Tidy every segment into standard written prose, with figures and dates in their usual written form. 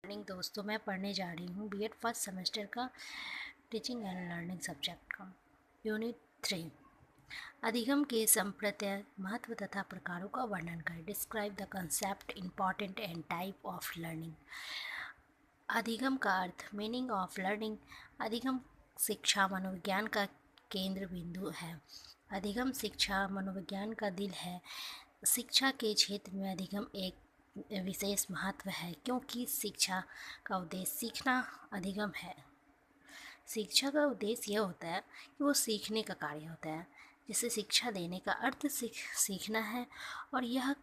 Morning दोस्तों, मैं पढ़ने जा रही हूँ बीएड फर्स्ट सेमेस्टर का टीचिंग एंड लर्निंग सब्जेक्ट का यूनिट 3। अधिगम के संप्रत्यय महत्व तथा प्रकारों का वर्णन करें। Describe the concept important and type of learning. अधिगम का अर्थ, मीनिंग ऑफ लर्निंग। अधिगम शिक्षा मनोविज्ञान का केंद्र बिंदु है। अधिगम शिक्षा मनोविज्ञान का दिल है। शिक्षा के क्षेत्र में अधिगम एक विशेष महत्व है क्योंकि शिक्षा का उद्देश्य सीखना अधिगम है। शिक्षा का उद्देश्य यह होता है कि वो सीखने का कार्य होता है, जिसे शिक्षा देने का अर्थ सीखना है। और यह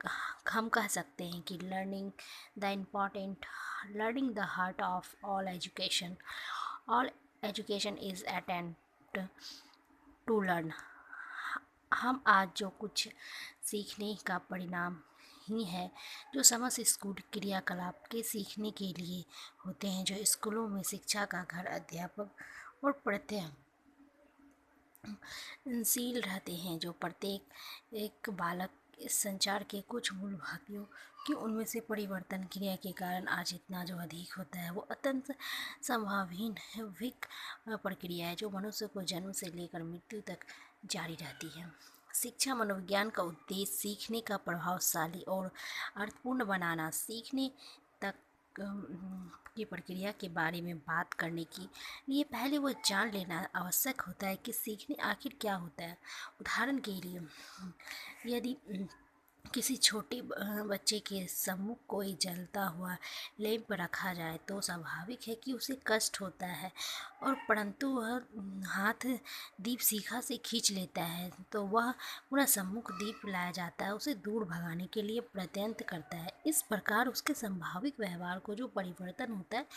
हम कह सकते हैं कि learning the heart of all education is attempt to learn. हम आज जो कुछ सीखने का परिणाम ही है, जो समस्त स्कूल क्रियाकलाप के सीखने के लिए होते हैं, जो स्कूलों में शिक्षा का घर अध्यापक और प्रत्ययनशील रहते हैं, जो प्रत्येक एक बालक इस संचार के कुछ मूल भातियों कि उनमें से परिवर्तन क्रिया के कारण आज इतना जो अधिक होता है, वो अत्यंत संभावहीन प्रक्रिया है जो मनुष्य को जन्म से लेकर मृत्यु तक जारी रहती है। शिक्षा मनोविज्ञान का उद्देश्य सीखने का प्रभावशाली और अर्थपूर्ण बनाना। सीखने तक की प्रक्रिया के बारे में बात करने के लिए पहले वो जान लेना आवश्यक होता है कि सीखने आखिर क्या होता है। उदाहरण के लिए, यदि किसी छोटे बच्चे के सम्मुख कोई जलता हुआ लैंप रखा जाए तो स्वाभाविक है कि उसे कष्ट होता है, और परंतु वह हाथ दीप शिखा से खींच लेता है तो वह पूरा सम्मुख दीप लाया जाता है, उसे दूर भगाने के लिए प्रयत्न करता है। इस प्रकार उसके संभाविक व्यवहार को जो परिवर्तन होता है,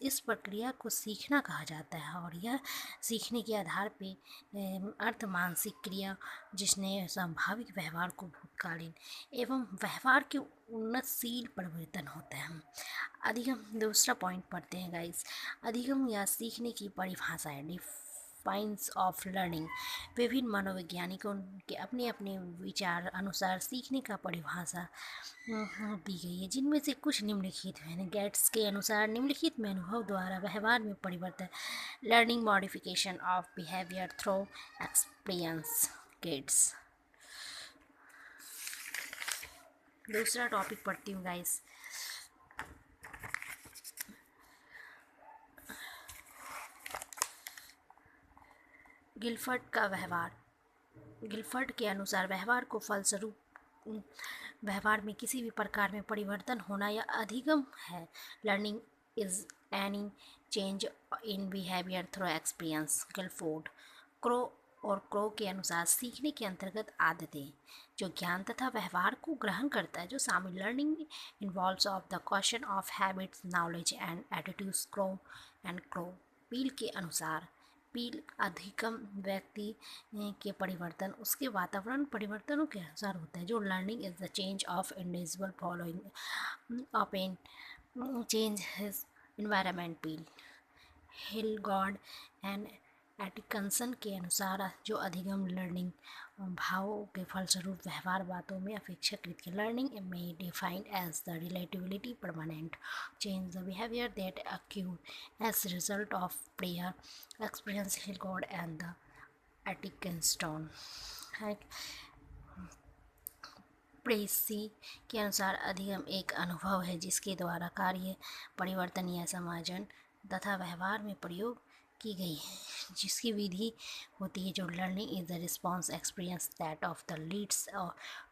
इस प्रक्रिया को सीखना कहा जाता है। और यह सीखने के आधार पे अर्थ मानसिक क्रिया जिसने संभाविक व्यवहार को भूतकालीन एवं व्यवहार के उन्नतशील परिवर्तन होता है। अधिगम, दूसरा पॉइंट पढ़ते हैं गाइस। अधिगम या सीखने की परिभाषा है। Defines of learning. विभिन्न मनोवैज्ञानिकों के अपने अपने विचार अनुसार सीखने का परिभाषा दी गई है, जिनमें से कुछ निम्नलिखित हैं। गेट्स के अनुसार निम्नलिखित में अनुभव द्वारा व्यवहार में परिवर्तन, learning modification of behaviour through experience. गेट्स। दूसरा टॉपिक पढ़ती हूँ गाइस। गिलफर्ड का व्यवहार। गिलफर्ड के अनुसार व्यवहार को फलस्वरूप व्यवहार में किसी भी प्रकार में परिवर्तन होना या अधिगम है। Learning is any change in behaviour through experience. Guilford. Crow के अनुसार सीखने के अंतर्गत आदतें जो ज्ञान तथा व्यवहार को ग्रहण करता है, जो शामिल learning involves of the question of habits, knowledge and attitudes. Crow. Peel के अनुसार अधिगम व्यक्ति के परिवर्तन उसके वातावरण परिवर्तनों के अनुसार होता है, जो learning is the change of individual following of an change his environment. Peel. Hilgard and Atkinson के अनुसार जो अधिगम लर्निंग भावों के फलस्वरूप व्यवहार बातों में अपेक्षाकृत की लर्निंग में defined as the relatively permanent change the behaviour that occur as result of prior experience. Hilgard and the Atkinson. Pressey के अनुसार अधिगम एक अनुभव है जिसके द्वारा कार्य परिवर्तन या समायोजन तथा व्यवहार में प्रयोग की गई है, जिसकी विधि होती है, जो learning is the response experience that of the leads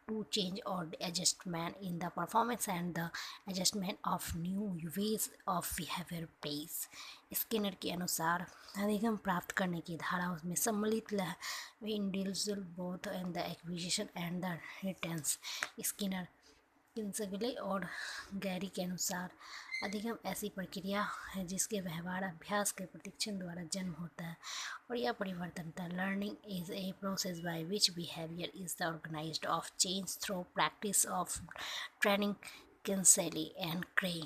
to change और adjustment in the performance and the adjustment of new ways of behaviour place. Skinner के अनुसार अधिगम प्राप्त करने की धारा उसमें सम्मिलित individual both and the acquisition and the retention. Skinner, Kingsley और गैरी के अनुसार अधिगम ऐसी प्रक्रिया है जिसके व्यवहार अभ्यास के प्रशिक्षण द्वारा जन्म होता है, और यह परिवर्तन था। Learning is a process by which behaviour is the organised of change through practice of training. Kingsley and Kray.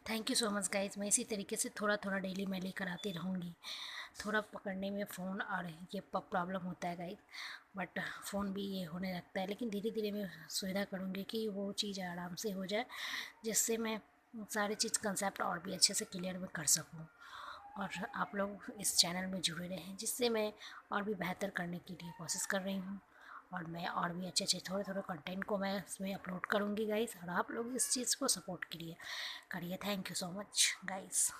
Thank you so much guys. मैं इसी तरीके से थोड़ा थोड़ा डेली मैं लेकर आती रहूँगी। थोड़ा पकड़ने में फ़ोन और ये प्रॉब्लम होता है गाइस, बट फ़ोन भी ये होने लगता है। लेकिन धीरे धीरे मैं सुविधा करूँगी कि वो चीज़ आराम से हो जाए, जिससे मैं सारी चीज़ कंसेप्ट और भी अच्छे से क्लियर में कर सकूँ। और आप लोग इस चैनल में जुड़े रहें, जिससे मैं और भी बेहतर करने के लिए कोशिश कर रही हूँ। और मैं और भी अच्छे अच्छे थोड़े थोड़े कंटेंट को मैं इसमें अपलोड करूँगी गाइस, और आप लोग इस चीज़ को सपोर्ट करिए। Thank you so much guys.